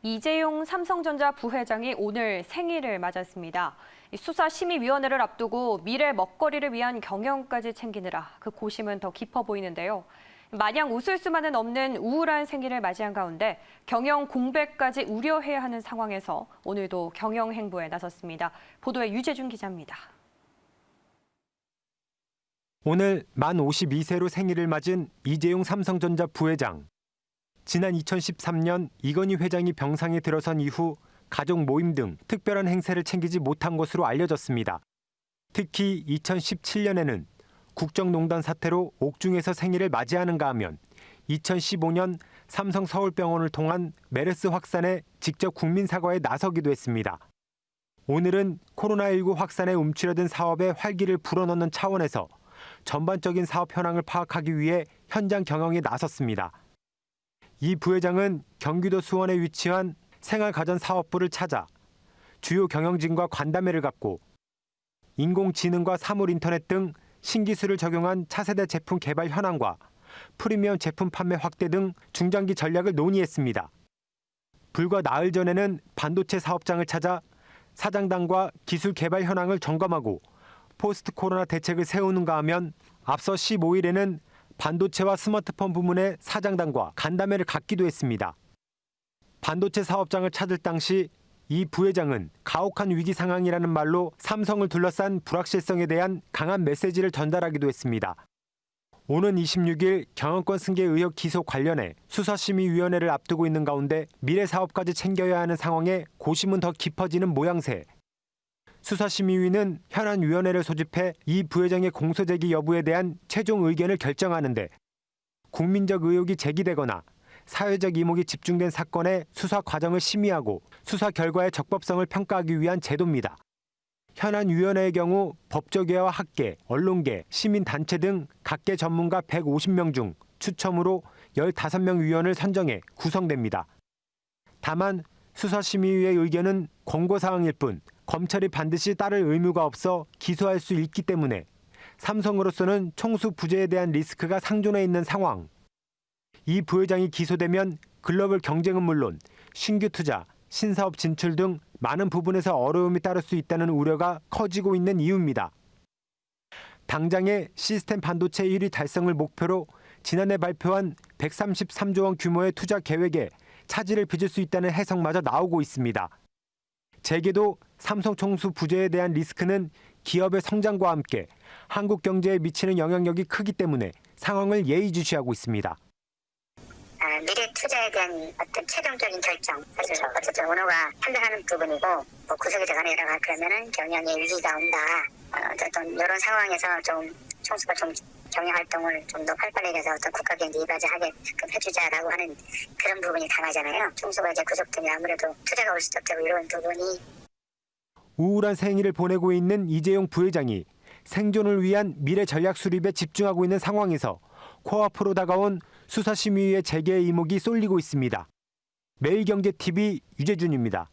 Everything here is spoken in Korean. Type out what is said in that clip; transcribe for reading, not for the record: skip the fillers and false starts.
이재용 삼성전자 부회장이 오늘 생일을 맞았습니다. 수사심의위원회를 앞두고 미래 먹거리를 위한 경영까지 챙기느라 그 고심은 더 깊어 보이는데요. 마냥 웃을 수만은 없는 우울한 생일을 맞이한 가운데 경영 공백까지 우려해야 하는 상황에서 오늘도 경영 행보에 나섰습니다. 보도에 유재준 기자입니다. 오늘 만 52세로 생일을 맞은 이재용 삼성전자 부회장. 지난 2013년 이건희 회장이 병상에 들어선 이후 가족 모임 등 특별한 행사를 챙기지 못한 것으로 알려졌습니다. 특히 2017년에는 국정농단 사태로 옥중에서 생일을 맞이하는가 하면 2015년 삼성 서울병원을 통한 메르스 확산에 직접 국민 사과에 나서기도 했습니다. 오늘은 코로나19 확산에 움츠러든 사업에 활기를 불어넣는 차원에서 전반적인 사업 현황을 파악하기 위해 현장 경영에 나섰습니다. 이 부회장은 경기도 수원에 위치한 생활가전사업부를 찾아 주요 경영진과 간담회를 갖고 인공지능과 사물인터넷 등 신기술을 적용한 차세대 제품 개발 현황과 프리미엄 제품 판매 확대 등 중장기 전략을 논의했습니다. 불과 나흘 전에는 반도체 사업장을 찾아 사장단과 기술 개발 현황을 점검하고 포스트 코로나 대책을 세우는가 하면 앞서 15일에는 반도체와 스마트폰 부문의 사장단과 간담회를 갖기도 했습니다. 반도체 사업장을 찾을 당시 이 부회장은 가혹한 위기 상황이라는 말로 삼성을 둘러싼 불확실성에 대한 강한 메시지를 전달하기도 했습니다. 오는 26일 경영권 승계 의혹 기소 관련해 수사심의위원회를 앞두고 있는 가운데 미래 사업까지 챙겨야 하는 상황에 고심은 더 깊어지는 모양새. 수사심의위는 현안 위원회를 소집해 이 부회장의 공소제기 여부에 대한 최종 의견을 결정하는데 국민적 의혹이 제기되거나 사회적 이목이 집중된 사건의 수사 과정을 심의하고 수사 결과의 적법성을 평가하기 위한 제도입니다. 현안 위원회의 경우 법조계와 학계, 언론계, 시민단체 등 각계 전문가 150명 중 추첨으로 15명 위원을 선정해 구성됩니다. 다만 수사심의위의 의견은 권고사항일 뿐 검찰이 반드시 따를 의무가 없어 기소할 수 있기 때문에 삼성으로서는 총수 부재에 대한 리스크가 상존해 있는 상황. 이 부회장이 기소되면 글로벌 경쟁은 물론 신규 투자, 신사업 진출 등 많은 부분에서 어려움이 따를 수 있다는 우려가 커지고 있는 이유입니다. 당장의 시스템 반도체 1위 달성을 목표로 지난해 발표한 133조 원 규모의 투자 계획에 차질을 빚을 수 있다는 해석마저 나오고 있습니다. 재계도 삼성 총수 부재에 대한 리스크는 기업의 성장과 함께 한국 경제에 미치는 영향력이 크기 때문에 상황을 예의주시하고 있습니다. 미래 투자에 대한 어떤 최종적인 결정, 사실 어쨌든 오너가 판단하는 부분이고 구속이 되거나 이러가 그러면은 경영에 위기가 온다. 어떤 이런 상황에서 좀 총수가 좀 경영 활동을 좀 더 활발하게 해서 어떤 국가 경제 이바지하게 해주자라고 하는 그런 부분이 강하잖아요. 총수가 이제 구속되면 아무래도 투자가 올 수도 없고 이런 부분이. 우울한 생일을 보내고 있는 이재용 부회장이 생존을 위한 미래 전략 수립에 집중하고 있는 상황에서 코앞으로 다가온 수사심의위의 재개의 이목이 쏠리고 있습니다. 매일경제TV 유재준입니다.